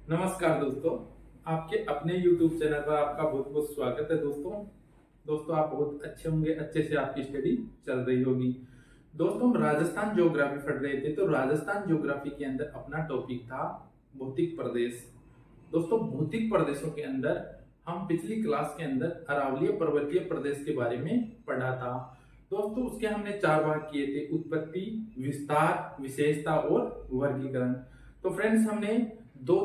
नमस्कार दोस्तों, आपके अपने YouTube चैनल पर आपका बहुत बहुत स्वागत है दोस्तों आप बहुत अच्छे होंगे, अच्छे से आपकी स्टडी चल रही होगी। दोस्तों, हम राजस्थान ज्योग्राफी पढ़ रहे थे, तो राजस्थान ज्योग्राफी के अंदर अपना टॉपिक था भौतिक प्रदेश। दोस्तों, भौतिक प्रदेशों के अंदर हम पिछली क्लास के अंदर अरावलीय पर्वतीय प्रदेश के बारे में पढ़ा था। दोस्तों, उसके हमने 4 भाग किए थे: उत्पत्ति, विस्तार, विशेषता और वर्गीकरण। तो फ्रेंड्स, हमने दो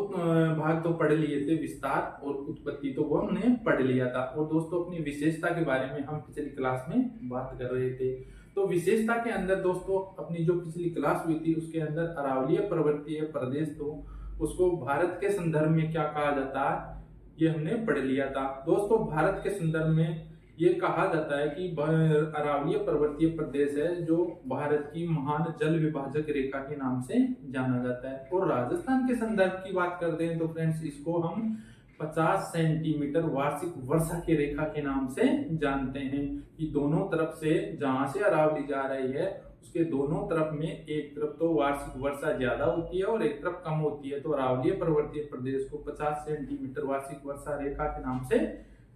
भाग तो पढ़ लिए थे, विस्तार और उत्पत्ति, तो वो हमने पढ़ लिया था। और दोस्तों, अपनी विशेषता के बारे में हम पिछली क्लास में बात कर रहे थे। तो विशेषता के अंदर दोस्तों, अपनी जो पिछली क्लास हुई थी उसके अंदर अरावलीय पर्वतीय प्रदेश, तो उसको भारत के संदर्भ में क्या कहा जाता है ये हमने पढ़ लिया था। दोस्तों, भारत के संदर्भ में ये कहा जाता है कि अरावलीय पर्वतीय प्रदेश है जो भारत की महान जल विभाजक रेखा के नाम से जाना जाता है। और राजस्थान के संदर्भ की बात करते हैं तो फ्रेंड्स, इसको हम 50 सेंटीमीटर वार्षिक वर्षा की रेखा के नाम से जानते हैं कि दोनों तरफ से, जहां से अरावली जा रही है उसके दोनों तरफ में, एक तरफ तो वार्षिक वर्षा ज्यादा होती है और एक तरफ कम होती है। तो अरावलीय पर्वतीय प्रदेश को 50 सेंटीमीटर वार्षिक वर्षा रेखा के नाम से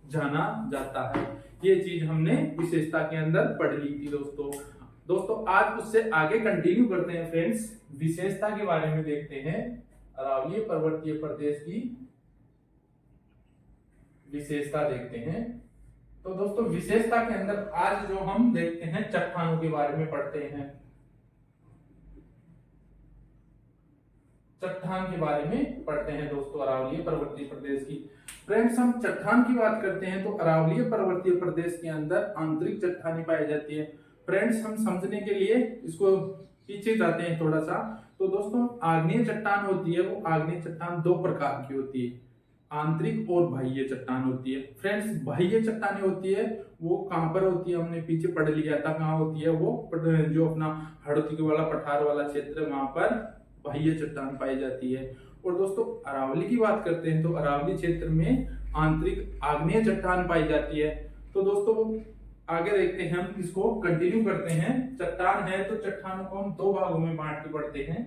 जाना जाता है। ये चीज हमने विशेषता के अंदर पढ़ ली थी दोस्तों आज उससे आगे कंटिन्यू करते हैं फ्रेंड्स, विशेषता के बारे में देखते हैं। अरावलीय पर्वतीय प्रदेश की विशेषता देखते हैं। तो दोस्तों, विशेषता के अंदर आज जो हम देखते हैं, चट्टानों के बारे में पढ़ते हैं। चट्टान के बारे में पढ़ते हैं दोस्तों, अरावलीय पर्वतीय प्रदेश की। फ्रेंड्स, हम चट्टान की बात करते हैं तो अरावलीय पर्वतीय प्रदेश के अंदर आंतरिक चट्टानें पाई जाती है। फ्रेंड्स, हम समझने के लिए इसको पीछे जाते हैं थोड़ा सा। तो दोस्तों, आग्नेय चट्टान होती है, वो आग्नेय चट्टान 2 प्रकार की होती है, आंतरिक और बाह्य चट्टान होती है। फ्रेंड्स, बाह्य चट्टानें होती है वो कहां पर होती है, हमने पीछे पढ़ लिया था कहां होती है वो, जो अपना हड़ौती वाला पठार वाला क्षेत्र है, वहां पर बाह्य चट्टान पाई जाती है। और दोस्तों, अरावली की बात करते हैं तो अरावली क्षेत्र में आंतरिक आग्नेय चट्टान पाई जाती है। तो दोस्तों, आगे देखते हैं, हम इसको कंटिन्यू करते हैं। चट्टान है तो चट्टानों को हम 2 भागों में बांट के पढ़ते हैं।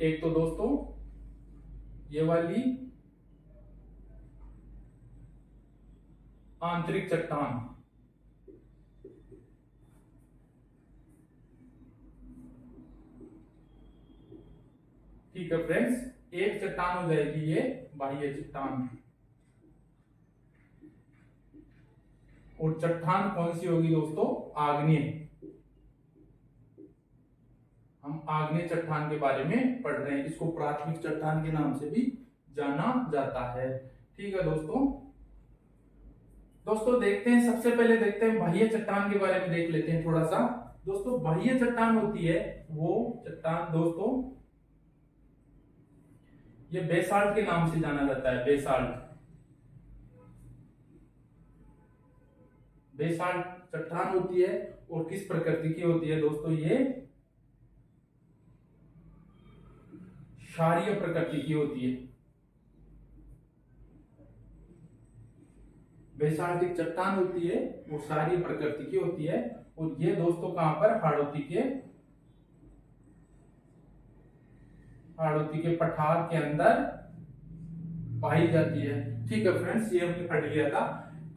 एक तो दोस्तों ये वाली आंतरिक चट्टान, ठीक है फ्रेंड्स। एक चट्टान हो जाएगी ये बाह्य चट्टान, और चट्टान कौन सी होगी दोस्तों, आग्नेय। हम आग्नेय चट्टान के बारे में पढ़ रहे हैं, इसको प्राथमिक चट्टान के नाम से भी जाना जाता है। ठीक है दोस्तों देखते हैं, सबसे पहले देखते हैं बाह्य चट्टान के बारे में देख लेते हैं थोड़ा सा। दोस्तों, बाह्य चट्टान होती है वो चट्टान दोस्तों, ये बेसाल्ट के नाम से जाना जाता है। बेसाल्ट चट्टान होती है और किस प्रकृति की होती है दोस्तों, ये क्षारीय प्रकृति की होती है। बेसाल्टिक चट्टान होती है वो क्षारीय प्रकृति की होती है, और ये दोस्तों कहां पर, हाड़ौती के पठार के अंदर पाई जाती है। ठीक है फ्रेंड्स, ये हमने पढ़ लिया था।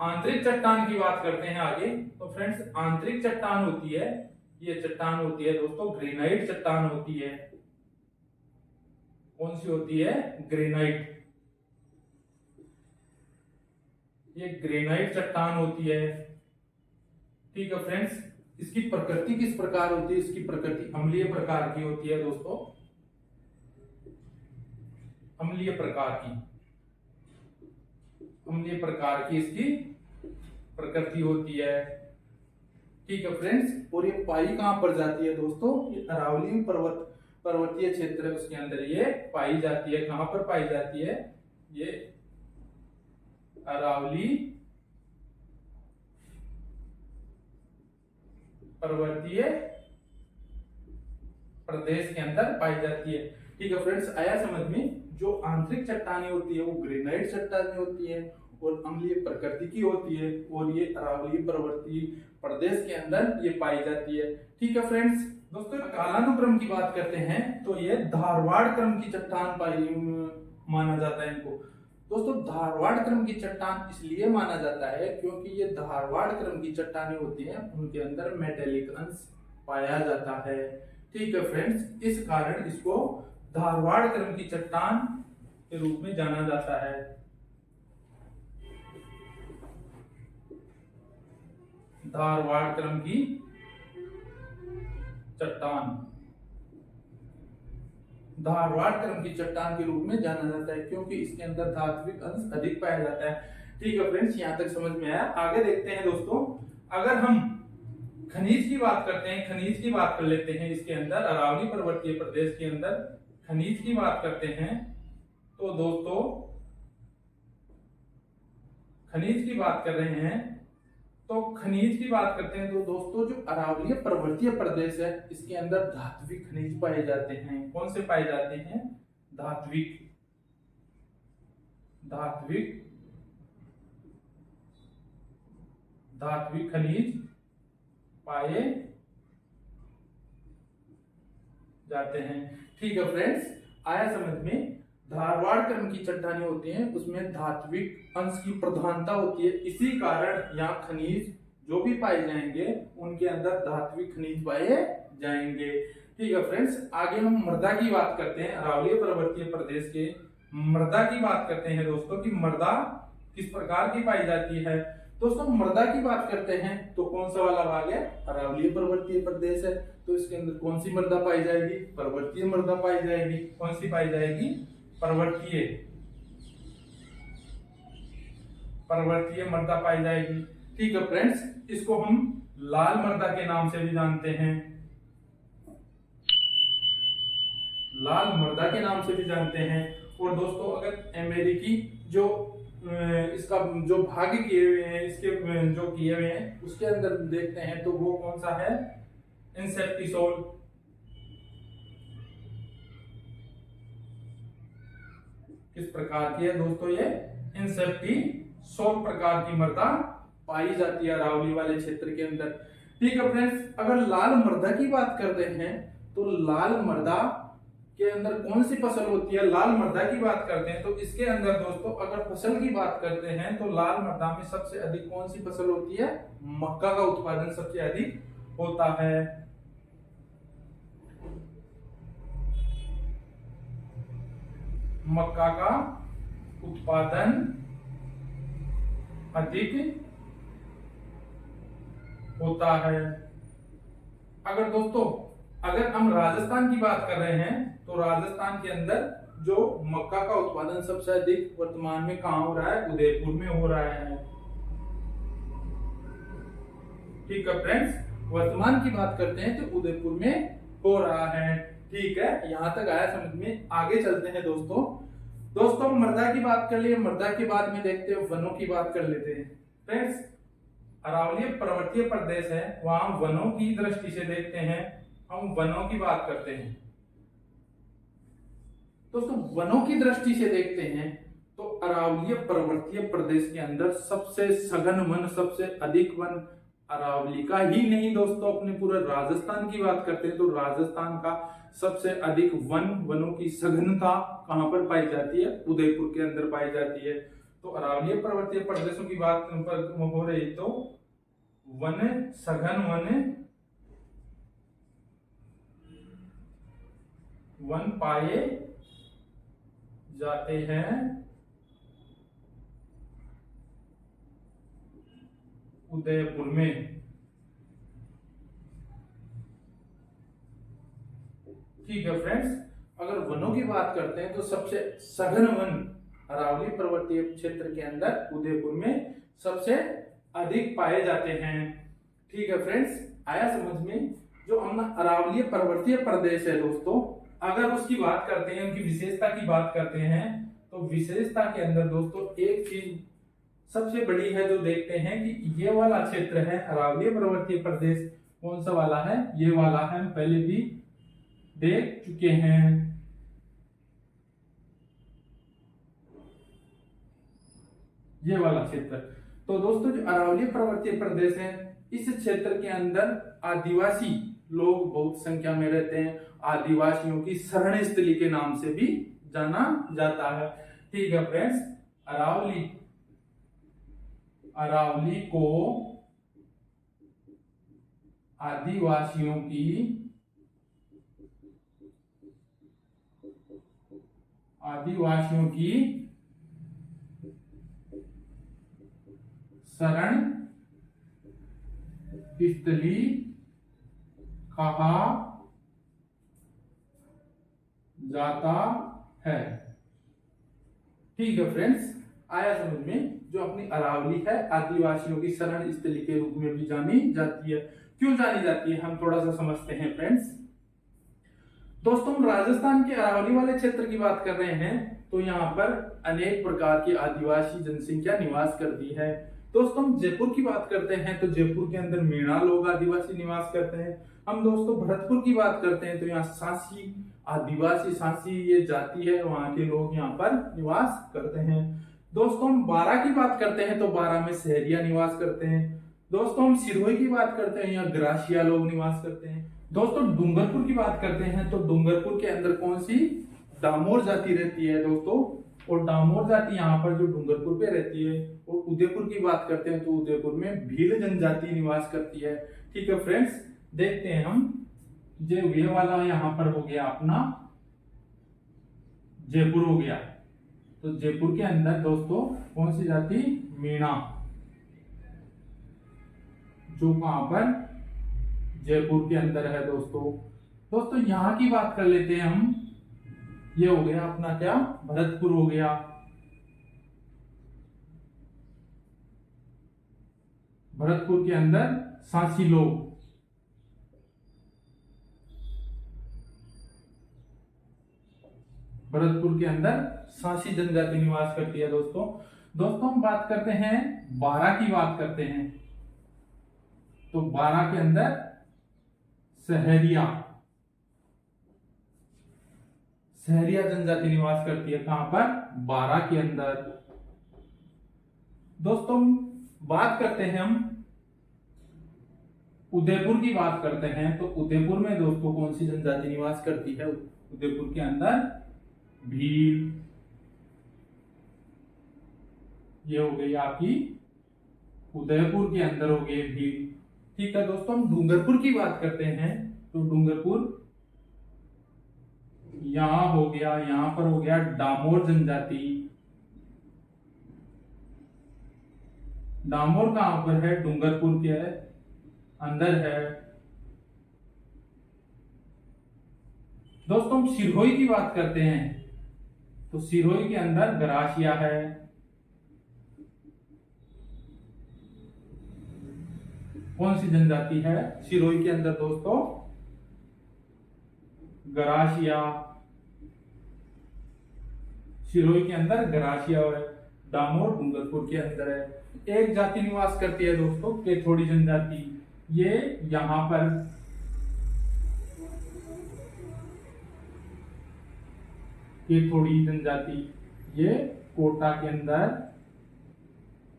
आंतरिक चट्टान की बात करते हैं आगे। तो फ्रेंड्स, आंतरिक चट्टान होती है, ये चट्टान होती है दोस्तों ग्रेनाइट चट्टान होती है। कौन सी होती है, ग्रेनाइट। ये ग्रेनाइट चट्टान होती है। ठीक है फ्रेंड्स, इसकी प्रकृति किस प्रकार होती है, इसकी प्रकृति अम्लीय प्रकार की होती है दोस्तों, अम्लीय प्रकार की इसकी प्रकृति होती है। ठीक है फ्रेंड्स, और ये पाई कहां पर जाती है दोस्तों, ये अरावली पर्वतीय क्षेत्र है उसके अंदर ये पाई जाती है। कहां पर पाई जाती है, ये अरावली पर्वतीय प्रदेश के अंदर पाई जाती है। ठीक है फ्रेंड्स, आया समझ में। जो आंतरिक चट्टानें होती है वो ग्रेनाइट चट्टानें होती है और अम्लीय प्रकृति की होती है, और ये अरावली पर्वतीय प्रदेश के अंदर ये पाई जाती है। ठीक है फ्रेंड्स, दोस्तों कालानुक्रम की बात करते हैं तो ये धारवाड़ क्रम की चट्टान पाई माना जाता है इनको। दोस्तों धारवाड़ क्रम की चट्टान इसलिए माना जाता है क्योंकि ये धारवाड़ क्रम की चट्टानें होती हैं, उनके अंदर मेटेलिक अंश पाया जाता है। ठीक है फ्रेंड्स, इस कारण इसको धारवाड़ क्रम की चट्टान के रूप में जाना जाता है। धारवाड़ क्रम की चट्टान धारवाड़ क्रम की चट्टान के रूप में जाना जाता है क्योंकि इसके अंदर धात्विक अंश अधिक पाया जाता है। ठीक है फ्रेंड्स, यहां तक समझ में आया। आगे देखते हैं दोस्तों, अगर हम खनिज की बात करते हैं, खनिज की बात कर लेते हैं। इसके अंदर अरावली पर्वतीय प्रदेश के अंदर खनिज की बात करते हैं तो दोस्तों खनिज की बात कर रहे हैं तो खनिज की बात करते हैं तो दोस्तों जो अरावलीय पर्वतीय प्रदेश है इसके अंदर धात्विक खनिज पाए जाते हैं। कौन से पाए जाते हैं? धात्विक धात्विक धात्विक खनिज पाए जाते हैं। ठीक है फ्रेंड्स, आया समझ में। धारवाड़ क्रम की चट्टानें होती हैं उसमें धात्विक अंश की प्रधानता होती है, इसी कारण यहाँ खनिज जो भी पाए जाएंगे उनके अंदर धात्विक खनिज पाए जाएंगे। ठीक है फ्रेंड्स, आगे हम मृदा की बात करते हैं। अरावलीय पर्वतीय प्रदेश के मृदा की बात करते हैं दोस्तों कि मृदा किस प्रकार की पाई जाती है। दोस्तों मृदा की बात करते हैं तो कौन सा वाला भाग है? अरावलीय पर्वतीय प्रदेश है, तो इसके अंदर कौन सी मृदा पाई जाएगी? पर्वतीय मृदा पाई जाएगी। कौन सी पाई जाएगी? पर्वतीय मृदा पाई जाएगी। ठीक है फ्रेंड्स, इसको हम लाल मृदा के नाम से भी जानते हैं, लाल मृदा के नाम से भी जानते हैं। और दोस्तों अगर अमेरिकी जो इसका जो भाग किए हुए हैं, इसके जो किए हुए हैं उसके अंदर देखते हैं तो वो कौन सा है? इंसेप्टिसोल। किस प्रकार की है दोस्तों? ये इंसेप्टिसोल प्रकार की मृदा पाई जाती है अरावली वाले क्षेत्र के अंदर। ठीक है फ्रेंड्स, अगर लाल मृदा की बात करते हैं तो लाल मृदा के अंदर कौन सी फसल होती है? लाल मृदा की बात करते हैं तो इसके अंदर दोस्तों अगर फसल की बात करते हैं तो लाल मृदा में सबसे अधिक कौन सी फसल होती है? मक्का का उत्पादन सबसे अधिक होता है। मक्का का उत्पादन अधिक होता है। अगर दोस्तों अगर हम राजस्थान की बात कर रहे हैं तो राजस्थान के अंदर जो मक्का का उत्पादन सबसे अधिक वर्तमान में कहां हो रहा है? उदयपुर में हो रहा है। ठीक है फ्रेंड्स, वर्तमान की बात करते हैं तो उदयपुर में हो रहा है। ठीक है, यहां तक आया समझ में। आगे चलते हैं दोस्तों मृदा की बात कर लिए, मृदा के बाद में देखते हैं वनों की बात कर लेते हैं। फ्रेंड्स अरावलीय पर्वतीय प्रदेश है, वहां वनों की दृष्टि से देखते हैं, हम वनों की बात करते हैं। दोस्तों वनों की दृष्टि से देखते हैं तो अरावलीय पर्वतीय प्रदेश के अंदर सबसे सघन वन, सबसे अधिक वन अरावली का ही नहीं दोस्तों, अपने पूरे राजस्थान की बात करते हैं तो राजस्थान का सबसे अधिक वनों की सघनता कहां पर पाई जाती है? उदयपुर के अंदर पाई जाती है। तो अरावलीय पर्वतीय प्रदेशों की बात हो रही तो सघन वन पाए जाते हैं उदयपुर में। ठीक है फ्रेंड्स, अगर वनों की बात करते हैं तो सबसे सघन वन अरावली पर्वतीय क्षेत्र के अंदर उदयपुर में सबसे अधिक पाए जाते हैं। ठीक है फ्रेंड्स, आया समझ में। जो अपना अरावलीय पर्वतीय प्रदेश है दोस्तों, अगर उसकी बात करते हैं, उनकी विशेषता की बात करते हैं तो विशेषता के अंदर दोस्तों एक चीज सबसे बड़ी है जो देखते हैं कि ये वाला क्षेत्र है अरावलीय पर्वतीय प्रदेश, कौन सा वाला है? ये वाला है, हम पहले भी देख चुके हैं। ये वाला क्षेत्र। तो दोस्तों जो अरावलीय पर्वतीय प्रदेश है इस क्षेत्र के अंदर आदिवासी लोग बहुत संख्या में रहते हैं, आदिवासियों की शरण स्थली के नाम से भी जाना जाता है। ठीक है फ्रेंड्स, अरावली, अरावली को आदिवासियों की शरण स्थली कहा जाता है। ठीक है फ्रेंड्स, आया समझ में। जो अपनी अरावली है आदिवासियों की शरण स्थली के रूप में भी जानी जाती है। क्यों जानी जाती है, हम थोड़ा सा समझते हैं फ्रेंड्स। दोस्तों, हम राजस्थान के अरावली वाले क्षेत्र की बात कर रहे हैं, तो यहाँ पर अनेक प्रकार की आदिवासी जनसंख्या निवास करती है। दोस्तों, हम जयपुर की बात करते हैं तो जयपुर के अंदर मीणा लोग आदिवासी निवास करते हैं। हम दोस्तों भरतपुर की बात करते हैं तो यहाँ सांसी आदिवासी, सांसी ये जाति है, वहां के लोग यहाँ पर निवास करते हैं। दोस्तों, हम बारा की बात करते हैं तो बारा में सहरिया निवास करते हैं। दोस्तों, हम सिरोही की बात करते हैं, यहाँ ग्रासिया लोग निवास करते हैं। दोस्तों, डूंगरपुर की बात करते हैं तो डूंगरपुर के अंदर कौन सी, डामोर जाति रहती है दोस्तों, और डामोर जाति यहाँ पर जो डूंगरपुर पे रहती है। और उदयपुर की बात करते हैं तो उदयपुर में भील जनजाति निवास करती है। ठीक है फ्रेंड्स, देखते हैं हम, जो ये वाला यहाँ पर हो गया अपना जयपुर हो गया, तो जयपुर के अंदर दोस्तों कौन सी जाति, मीणा, जो कहां पर, जयपुर के अंदर है दोस्तों। दोस्तों, यहां की बात कर लेते हैं हम, ये हो गया अपना क्या, भरतपुर हो गया। भरतपुर के अंदर सांसी लोग, भरतपुर के अंदर सांसी जनजाति निवास करती है दोस्तों। दोस्तों, हम बात करते हैं, बारा की बात करते हैं तो बारा के अंदर सहरिया, सहरिया जनजाति निवास करती है। कहां पर, बारा के अंदर। दोस्तों, बात करते हैं हम उदयपुर की बात करते हैं तो उदयपुर में दोस्तों कौन सी जनजाति निवास करती है, उदयपुर के अंदर भील, ये हो गई आपकी उदयपुर के अंदर हो गई भील। ठीक है दोस्तों, हम डूंगरपुर की बात करते हैं तो डूंगरपुर यहां हो गया, यहां पर हो गया डामोर जनजाति। डामोर कहां पर है, डूंगरपुर के अंदर है। दोस्तों, हम सिरोही की बात करते हैं तो सिरोही के अंदर गरासिया है। कौन सी जनजाति है सिरोही के अंदर दोस्तों, गरासिया, सिरोही के अंदर गरासिया है। डामोर डूंगरपुर के अंदर है। एक जाति निवास करती है दोस्तों, केथोड़ी जनजाति, ये यहां पर केथोड़ी जनजाति, ये कोटा के अंदर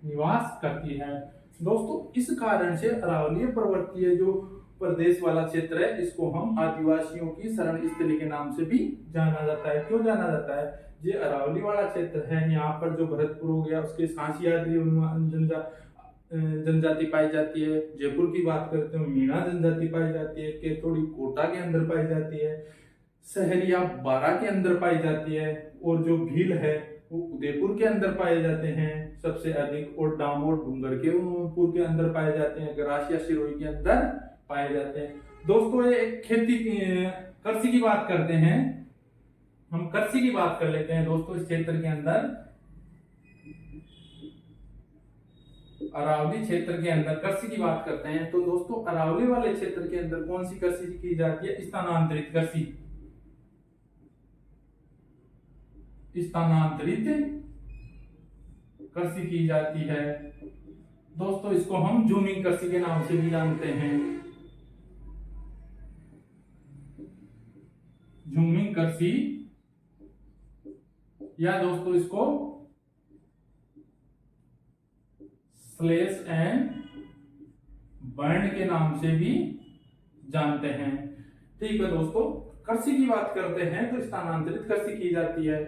निवास करती है। दोस्तों, इस कारण से अरावलीय पर्वतीय जो प्रदेश वाला क्षेत्र है, इसको हम आदिवासियों की शरण स्थली के नाम से भी जाना जाता है। क्यों जाना जाता है, ये अरावली वाला क्षेत्र है, यहाँ पर जो भरतपुर हो गया उसके सांसी जनजाति पाई जाती है। जयपुर की बात करते हो, मीणा जनजाति पाई जाती है। केतोड़ी कोटा के अंदर पाई जाती है। सहरिया बारा के अंदर पाई जाती है। और जो भील है वो उदयपुर के अंदर पाए जाते हैं सबसे अधिक। और डामोर डूंगरपुर के अंदर पाए जाते हैं। गरासिया सिरोही के अंदर पाए जाते हैं। दोस्तों, ये खेती कृषि की बात करते हैं, हम कृषि की बात कर लेते हैं दोस्तों। इस क्षेत्र के अंदर, अरावली क्षेत्र के अंदर कृषि की बात करते हैं तो दोस्तों अरावली वाले क्षेत्र के अंदर कौन सी कृषि की जाती है, स्थानांतरित कृषि। स्थानांतरित कृषि की जाती है दोस्तों। इसको हम जूमिंग कृषि के नाम से भी जानते हैं। जूमिंग कृषि, या दोस्तों इसको स्लेश एंड बर्न के नाम से भी जानते हैं। ठीक है दोस्तों, कृषि की बात करते हैं तो स्थानांतरित कृषि की जाती है।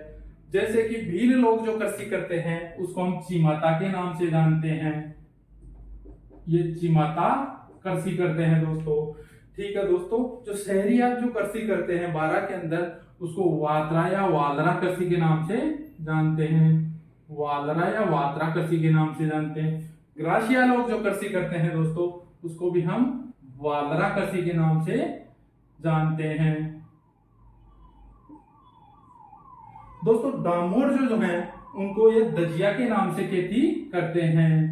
जैसे कि भील लोग जो कृषि करते हैं उसको हम चिमाता के नाम से जानते हैं। ये चिमाता कृषि करते हैं दोस्तों। ठीक है दोस्तों, जो शहरी जो कृषि करते हैं बारा के अंदर उसको वात्रा या वालरा कृषि के नाम से जानते हैं। वालरा या वात्रा कृषि के नाम से जानते हैं। ग्रासीय लोग जो कृषि करते हैं दोस्तों उसको भी हम वालरा कृषि के नाम से जानते हैं। दोस्तों डामोर जो है उनको ये दजिया के नाम से खेती करते हैं।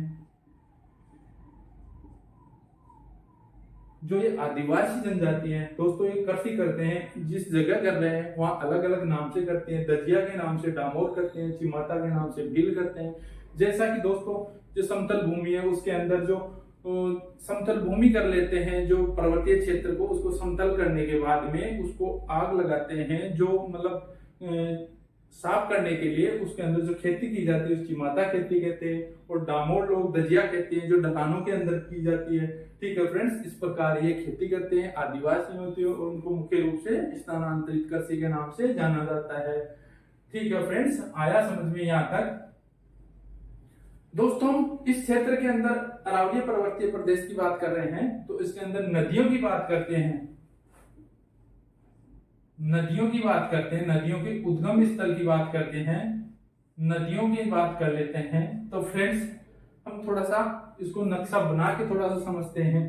जो ये आदिवासी जनजाति हैं दोस्तों ये कृषि करते हैं, जिस जगह कर रहे हैं वहां अलग अलग नाम से करते हैं। दजिया के नाम से डामोर करते हैं, चिमाता के नाम से भील करते हैं। जैसा कि दोस्तों जो समतल भूमि है उसके अंदर जो समतल भूमि कर लेते हैं, जो पर्वतीय क्षेत्र को उसको समतल करने के बाद में उसको आग लगाते हैं, जो मतलब साफ करने के लिए उसके अंदर जो खेती की जाती है उसकी माता खेती कहते हैं। और डामोर लोग दजिया कहते हैं, जो ढलानों के अंदर की जाती है। ठीक है फ्रेंड्स, इस प्रकार ये खेती करते हैं, आदिवासी होते हैं और उनको मुख्य रूप से स्थानांतरित कृषि के नाम से जाना जाता है। ठीक है फ्रेंड्स, आया समझ में यहाँ तक। दोस्तों इस क्षेत्र के अंदर अरावली पर्वतीय प्रदेश की बात कर रहे हैं तो इसके अंदर नदियों की बात करते हैं। नदियों की बात करते हैं, नदियों के उद्गम स्थल की बात करते हैं, नदियों की बात कर लेते हैं। तो फ्रेंड्स हम थोड़ा सा इसको नक्शा बना के थोड़ा सा समझते हैं।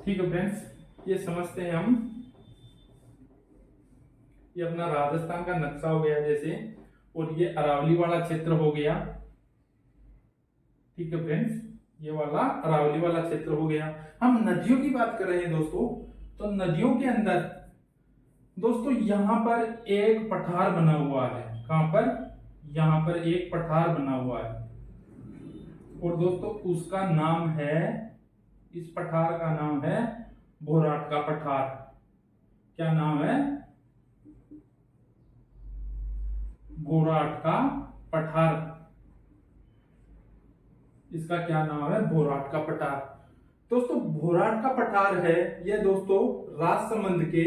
ठीक है फ्रेंड्स, ये समझते हैं हम। ये अपना राजस्थान का नक्शा हो गया जैसे, और ये अरावली वाला क्षेत्र हो गया। ठीक है फ्रेंड्स, ये वाला अरावली वाला क्षेत्र हो गया। हम नदियों की बात कर रहे हैं दोस्तों, तो नदियों के अंदर दोस्तों यहाँ पर एक पठार बना हुआ है। कहां पर? यहाँ पर एक पठार बना हुआ है और दोस्तों उसका नाम है, इस पठार का नाम है भोराट का पठार। क्या नाम है? भोराट का पठार। इसका क्या नाम है? भोराट का पठार। दोस्तों भोराट का पठार है यह दोस्तों राजसमंद के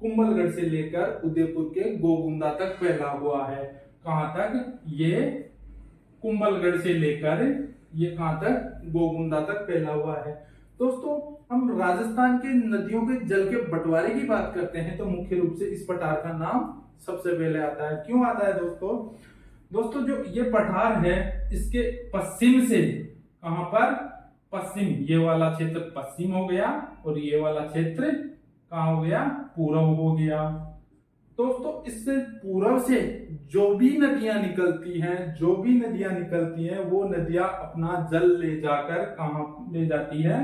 कुंभलगढ़ से लेकर उदयपुर के गोगुंदा तक फैला हुआ है। कहां तक? ये कुंभलगढ़ से लेकर ये कहां तक? गोगुंदा तक फैला हुआ है। दोस्तों हम राजस्थान के नदियों के जल के बंटवारे की बात करते हैं तो मुख्य रूप से इस पठार का नाम सबसे पहले आता है। क्यों आता है दोस्तों? दोस्तों जो ये पठार है इसके पश्चिम से, कहां पर? पश्चिम, ये वाला क्षेत्र पश्चिम हो गया और ये वाला क्षेत्र कहां हो गया? पूर्व हो गया। दोस्तों इससे पूर्व से जो भी नदियां निकलती हैं वो नदियां अपना जल ले जाकर कहां ले जाती है?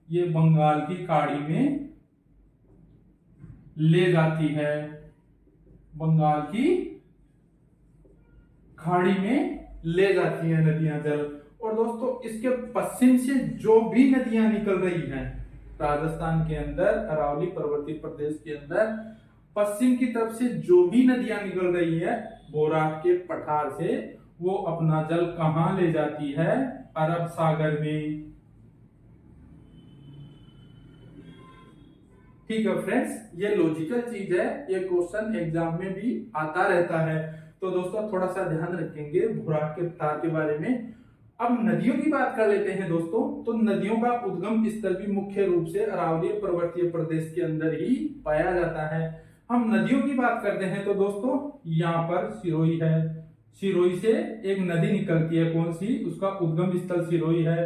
ये बंगाल की खाड़ी में ले जाती है। बंगाल की खाड़ी में ले जाती है नदियां जल। और दोस्तों इसके पश्चिम से जो भी नदियां निकल रही हैं राजस्थान के अंदर, अरावली पर्वतीय प्रदेश के अंदर पश्चिम की तरफ से जो भी नदियां निकल रही है भोराट के पठार से, वो अपना जल कहां ले जाती है? अरब सागर में। ठीक है फ्रेंड्स, ये लॉजिकल चीज है, ये क्वेश्चन एग्जाम में भी आता रहता है। तो दोस्तों थोड़ा सा ध्यान रखेंगे भोराट के पठार के बारे में। अब नदियों की बात कर लेते हैं दोस्तों, तो नदियों का उद्गम स्थल भी मुख्य रूप से अरावली पर्वतीय प्रदेश के अंदर ही पाया जाता है। हम नदियों की बात करते हैं तो दोस्तों यहाँ पर सिरोही है। सिरोही से एक नदी निकलती है, कौन सी? उसका उद्गम स्थल सिरोही है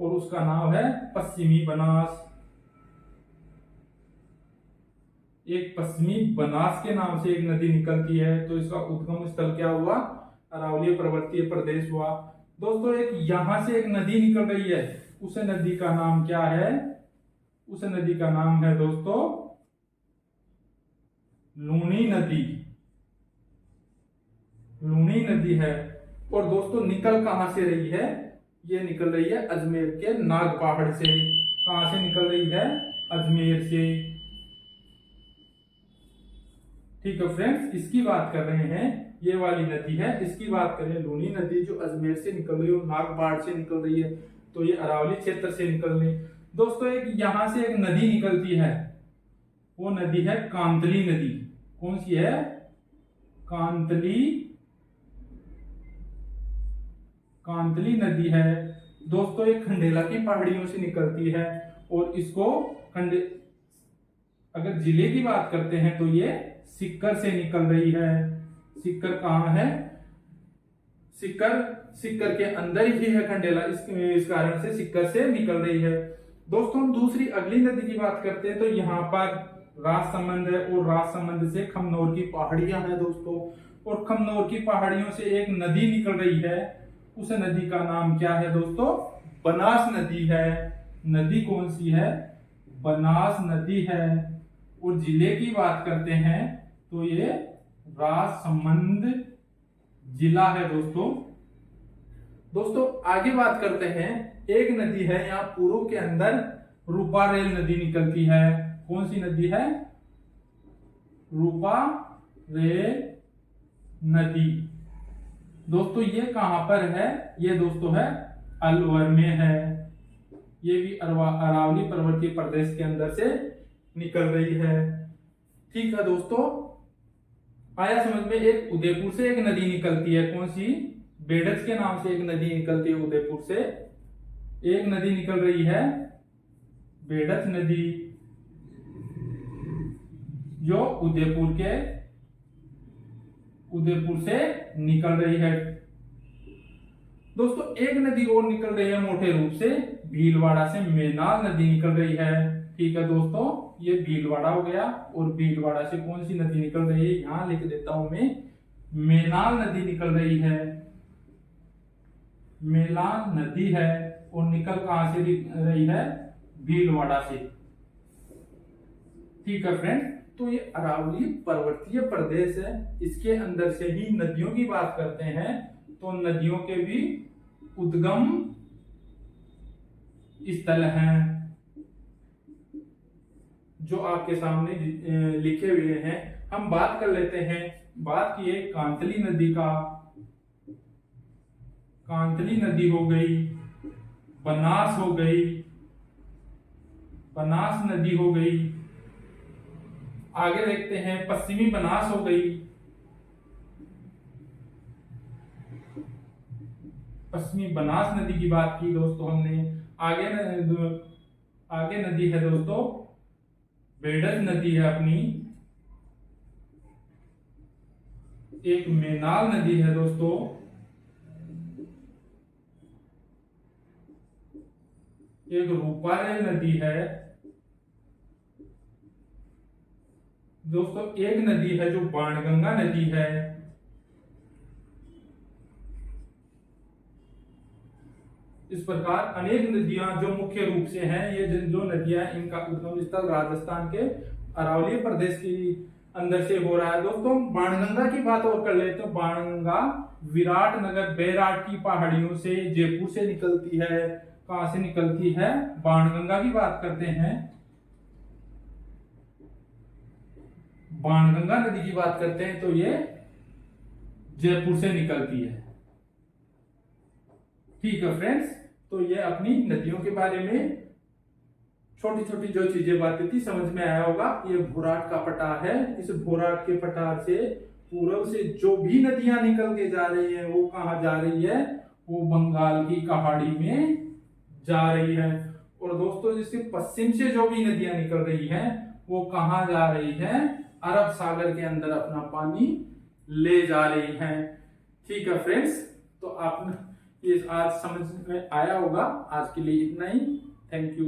और उसका नाम है पश्चिमी बनास। एक पश्चिमी बनास के नाम से एक नदी निकलती है तो इसका उद्गम स्थल क्या हुआ? अरावली पर्वतीय प्रदेश हुआ। दोस्तों एक यहां से एक नदी निकल रही है, उस नदी का नाम क्या है? उस नदी का नाम है दोस्तों लूनी नदी। लूनी नदी है। और दोस्तों निकल कहां से रही है? ये निकल रही है अजमेर के नाग पहाड़ से। कहां से निकल रही है? अजमेर से। ठीक है फ्रेंड्स, इसकी बात कर रहे हैं, ये वाली नदी है, इसकी बात करें लूनी नदी जो अजमेर से निकल रही है, नाग पहाड़ से निकल रही है, तो ये अरावली क्षेत्र से निकल रही है। दोस्तों एक यहां से एक नदी निकलती है, वो नदी है कांतली नदी। कौन सी है? कांतली, कांतली नदी है दोस्तों। ये खंडेला की पहाड़ियों से निकलती है और इसको अगर जिले की बात करते हैं तो ये सीकर से निकल रही है। सीकर कहाँ है? सीकर के अंदर ही है खंडेला, इस कारण से सीकर से निकल रही है। दोस्तों दूसरी अगली नदी की बात करते हैं तो यहाँ पर राजसमंद है और राजसमंद से खमनोर की पहाड़ियां हैं दोस्तों, और खमनोर की पहाड़ियों से एक नदी निकल रही है। उस नदी का नाम क्या है दोस्तों? बनास नदी है। नदी कौन सी है? बनास नदी है। और जिले की बात करते हैं तो ये राजसमंद जिला है दोस्तों। दोस्तों आगे बात करते हैं, एक नदी है यहाँ पूर्व के अंदर, रूपा रेल नदी निकलती है। कौन सी नदी है? रूपा रेल नदी। दोस्तों ये कहां पर है? ये दोस्तों है अलवर में है। ये भी अरावली पर्वतीय प्रदेश के अंदर से निकल रही है। ठीक है दोस्तों, आया समझ में। एक उदयपुर से एक नदी निकलती है, कौन सी? बेडज के नाम से एक नदी निकलती है उदयपुर से। एक नदी निकल रही है बेडज नदी, जो उदयपुर से निकल रही है। दोस्तों एक नदी और निकल रही है मोटे रूप से, भीलवाड़ा से मेनाल नदी निकल रही है। ठीक है दोस्तों, ये भीलवाड़ा हो गया, और भीलवाड़ा से कौन सी नदी निकल रही है? यहां लिख देता हूं मैं, मेनाल नदी निकल रही है। मेनाल नदी है, और निकल कहां से रही है? भीलवाड़ा से। ठीक है फ्रेंड, तो ये अरावली पर्वतीय प्रदेश है, इसके अंदर से ही नदियों की बात करते हैं तो नदियों के भी उद्गम स्थल हैं जो आपके सामने लिखे हुए हैं। हम बात कर लेते हैं, बात की है कांतली नदी का। कांतली नदी हो गई, बनास हो गई, बनास नदी हो गई। आगे देखते हैं, पश्चिमी बनास हो गई, पश्चिमी बनास नदी की बात की दोस्तों हमने। आगे नदी है दोस्तों बेडज नदी है अपनी, एक मेनाल नदी है दोस्तों, एक रूपारेल नदी है दोस्तों, एक नदी है जो बाणगंगा नदी है। इस प्रकार अनेक नदियां जो मुख्य रूप से हैं, ये जो नदियां, इनका उद्गम स्थल राजस्थान के अरावली प्रदेश की अंदर से हो रहा है। दोस्तों बाणगंगा की बात और कर लेते हैं। बाणगंगा विराटनगर बैराट की पहाड़ियों से, जयपुर से निकलती है। कहां से निकलती है? बाणगंगा की बात करते हैं, बाणगंगा नदी की बात करते हैं तो ये जयपुर से निकलती है। ठीक है फ्रेंड्स, तो ये अपनी नदियों के बारे में छोटी छोटी जो चीजें बातें थी समझ में आया होगा। ये भोराट का पठार है, इस भोराट के पठार से पूर्व से जो भी नदियां निकल के जा रही है वो कहाँ जा रही है? वो बंगाल की खाड़ी में जा रही है। और दोस्तों जिसके पश्चिम से जो भी नदियां निकल रही हैं वो कहाँ जा रही है? अरब सागर के अंदर अपना पानी ले जा रही हैं। ठीक है फ्रेंड्स, तो आप ये आज समझ में आया होगा। आज के लिए इतना ही। Thank you.